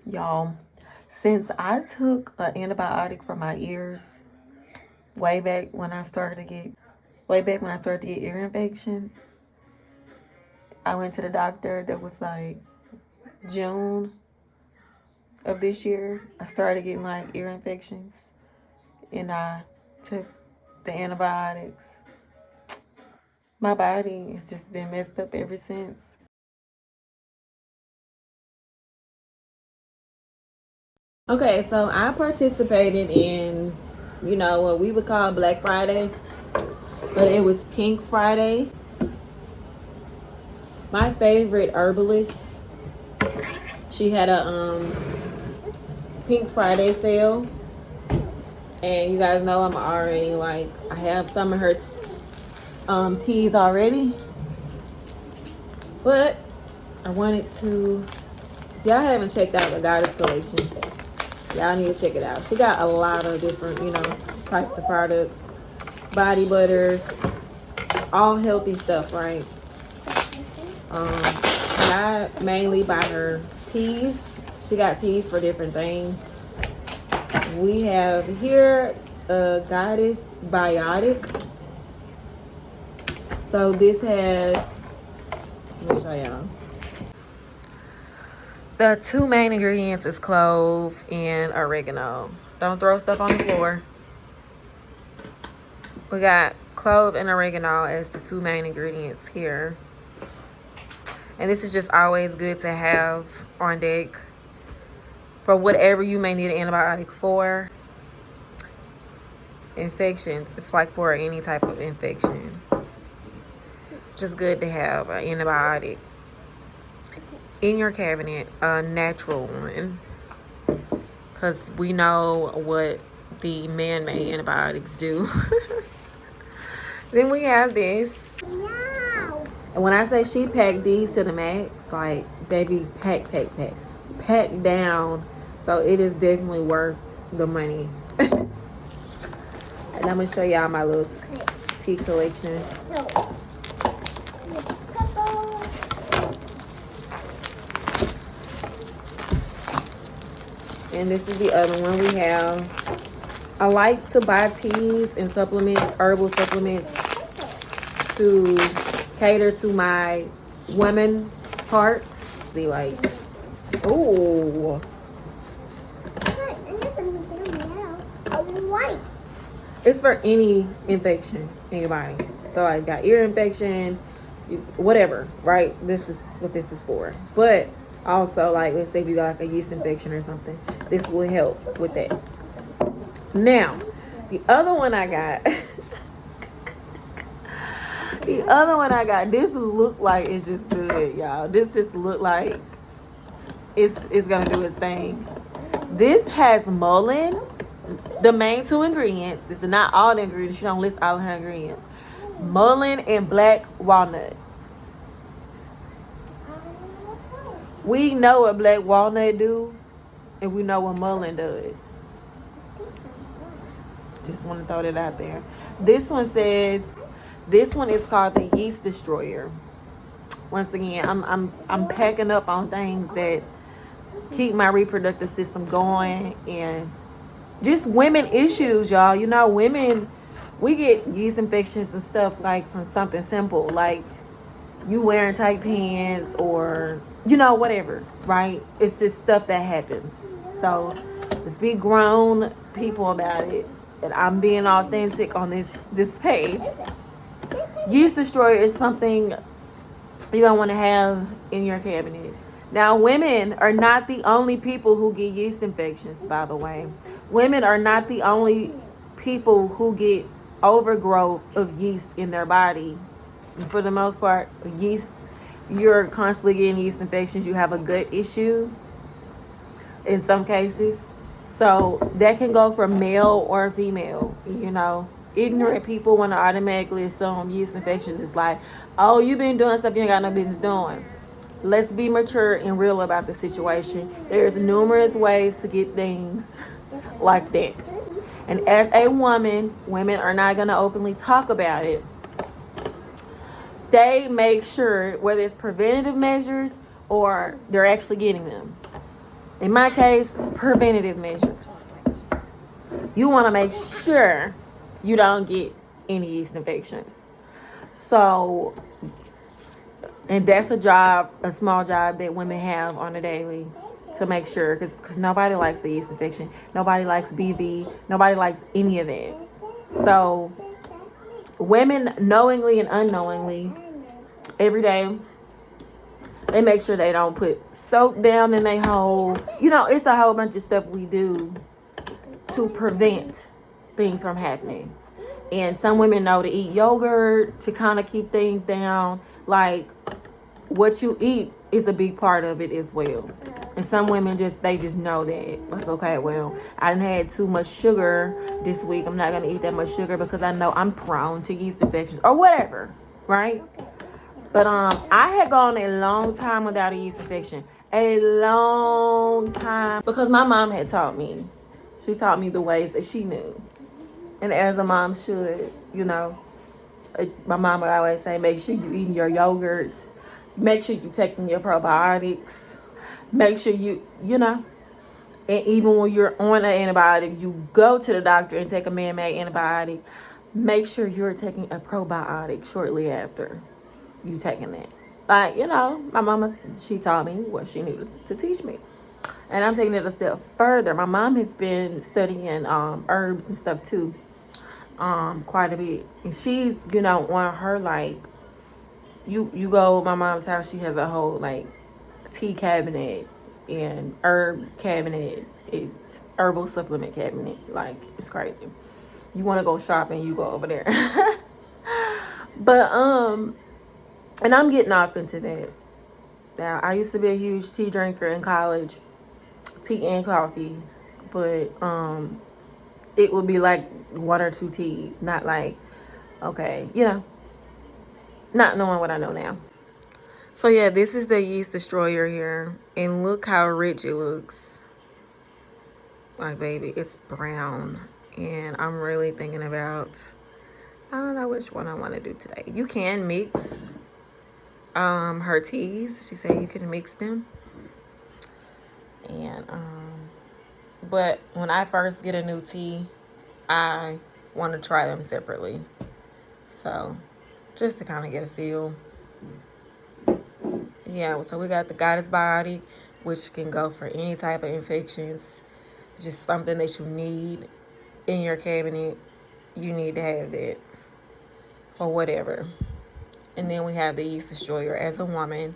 Y'all, since I took an antibiotic for my ears way back when I started to get ear infections, I went to the doctor. That was like June of this year. I started getting like ear infections, and I took the antibiotics. My body has just been messed up ever since. Okay, so I participated in, what we would call Black Friday, but it was Pink Friday. My favorite herbalist, she had a Pink Friday sale, and you guys know I'm already like, I have some of her teas already, but I wanted to. Y'all haven't checked out the Goddess collection. Y'all need to check it out. She got a lot of different, types of products, body butters, all healthy stuff, right? And I mainly buy her teas. She got teas for different things. We have here a Goddess Biotic. So this has, let me show y'all. The two main ingredients is clove and oregano. Don't throw stuff on the floor. We got clove and oregano as the two main ingredients here. And this is just always good to have on deck for whatever you may need an antibiotic for. Infections, it's like for any type of infection. Just good to have an antibiotic in your cabinet, a natural one, because we know what the man-made antibiotics do. Then we have this. And when I say she packed these to the max, like, baby, pack down. So it is definitely worth the money. And I'm gonna show y'all my little tea collection. And this is the other one we have. I like to buy teas and supplements, herbal supplements, to cater to my women parts. Be like, oh. It's for any infection in your body. So I got ear infection, whatever, right? This is what this is for. But also, like, let's say if you got like a yeast infection or something, this will help with that. Now, the other one I got, this look like it's just good, y'all. This just look like it's gonna do its thing. This has mullein, the main two ingredients. This is not all the ingredients. She don't list all of her ingredients. Mullein and black walnut. We know what black walnut do, and we know what mullein does. Just want to throw that out there. This one is called the Yeast Destroyer. Once again, I'm packing up on things that keep my reproductive system going, and just women issues, y'all. You know, women, we get yeast infections and stuff like from something simple, like you wearing tight pants or, whatever, right? It's just stuff that happens. So let's be grown people about it. And I'm being authentic on this page. Yeast Destroyer is something you're going to want to have in your cabinet. Now, women are not the only people who get yeast infections, by the way. Women are not the only people who get overgrowth of yeast in their body. And for the most part, yeast, you're constantly getting yeast infections. You have a gut issue in some cases. So that can go for male or female, Ignorant people want to automatically assume yeast infections is like, oh, you've been doing stuff you ain't got no business doing. Let's be mature and real about the situation. There's numerous ways to get things like that. And as a woman, women are not going to openly talk about it. They make sure, whether it's preventative measures or they're actually getting them. In my case, preventative measures. You want to make sure you don't get any yeast infections. So, and that's a job, a small job that women have on a daily to make sure, because nobody likes a yeast infection. Nobody likes BV. Nobody likes any of that. So, women knowingly and unknowingly, every day, they make sure they don't put soap down in their hole. You know, it's a whole bunch of stuff we do to prevent things from happening. And some women know to eat yogurt to kind of keep things down. Like, what you eat is a big part of it as well. And some women they just know that. Like, okay, well, I done had too much sugar this week. I'm not going to eat that much sugar because I know I'm prone to yeast infections or whatever, right? But I had gone a long time without a yeast infection. A long time. Because my mom had taught me. She taught me the ways that she knew. And as a mom should, you know. My mom would always say, make sure you eating your yogurt. Make sure you taking your probiotics. Make sure you know. And even when you're on an antibiotic, you go to the doctor and take a man-made antibiotic. Make sure you're taking a probiotic shortly after you taking that. Like, you know, my mama, she taught me what she knew to teach me. And I'm taking it a step further. My mom has been studying herbs and stuff too, quite a bit. And she's, you know, on her, like, you go to my mom's house, she has a whole, like, tea cabinet and herb cabinet, herbal supplement cabinet. Like, it's crazy. You want to go shopping, you go over there. But and I'm getting off into that. Now, I used to be a huge tea drinker in college, tea and coffee, but it would be like 1 or 2 teas, not like, okay, you know, not knowing what I know now. So yeah, this is the yeast destroyer here, and look how rich it looks. Like, baby, it's brown, and I'm really thinking about, I don't know which one I want to do today. You can mix her teas. She said you can mix them. And but when I first get a new tea, I want to try them separately. So just to kind of get a feel. Yeah, so we got the Goddess Biotic, which can go for any type of infections. Just something that you need in your cabinet. You need to have that for whatever. And then we have the yeast destroyer. As a woman,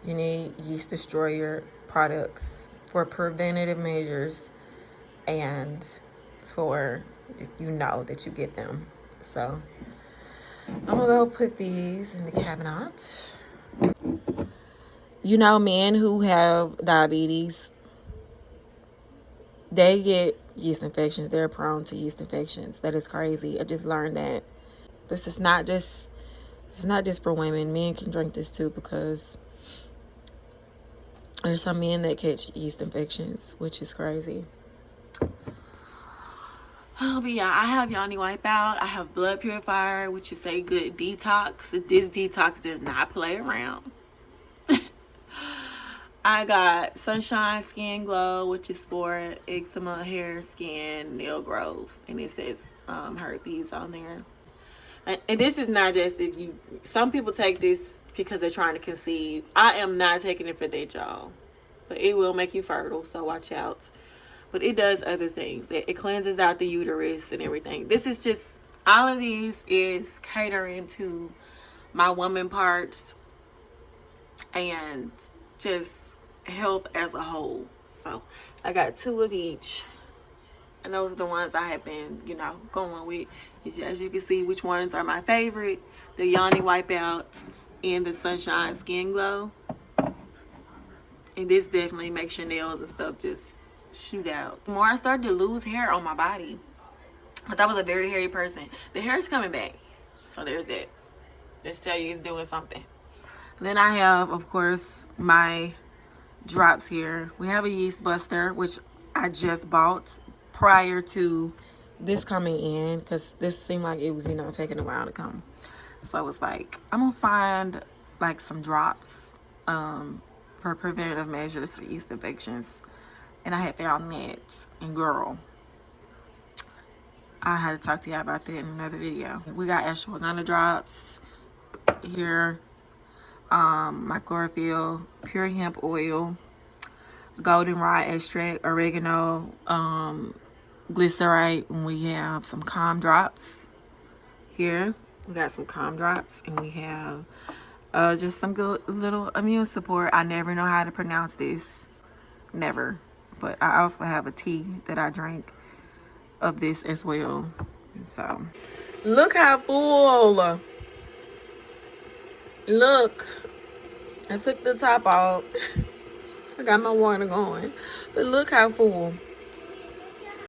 you need yeast destroyer products for preventative measures and for if you know that you get them. So I'm gonna go put these in the cabinet. You know, men who have diabetes, they get yeast infections. They're prone to yeast infections. That is crazy. I just learned that. This is not just for women. Men can drink this too, because there's some men that catch yeast infections, which is crazy. Oh, but yeah, I have Yoni Wipeout. I have Blood Purifier, which is a good detox. This detox does not play around. I got Sunshine Skin Glow, which is for eczema, hair, skin, nail growth. And it says herpes on there. And this is not just if you... Some people take this because they're trying to conceive. I am not taking it for that, y'all. But it will make you fertile, so watch out. But it does other things. It cleanses out the uterus and everything. This is just... All of these is catering to my woman parts. And just health as a whole. So I got 2 of each. And those are the ones I have been, you know, going with. As you can see, which ones are my favorite. The Yoni Wipeout and the Sunshine Skin Glow. And this definitely makes your nails and stuff just shoot out. The more I started to lose hair on my body, because I was a very hairy person, the hair is coming back. So there's that. Let's tell you it's doing something. Then I have, of course, my drops here. We have a yeast buster, which I just bought prior to this coming in, because this seemed like it was, you know, taking a while to come. So I was like, I'm gonna find like some drops for preventative measures for yeast infections. And I had found that. And girl, I had to talk to y'all about that in another video. We got ashwagandha drops here. My chlorophyll, pure hemp oil, goldenrod extract, oregano, glycerite, and we have some calm drops here. We got some calm drops, and we have just some good little immune support. I never know how to pronounce this, never. But I also have a tea that I drink of this as well. And so look how full. Look, I took the top off. I got my water going, but look how full.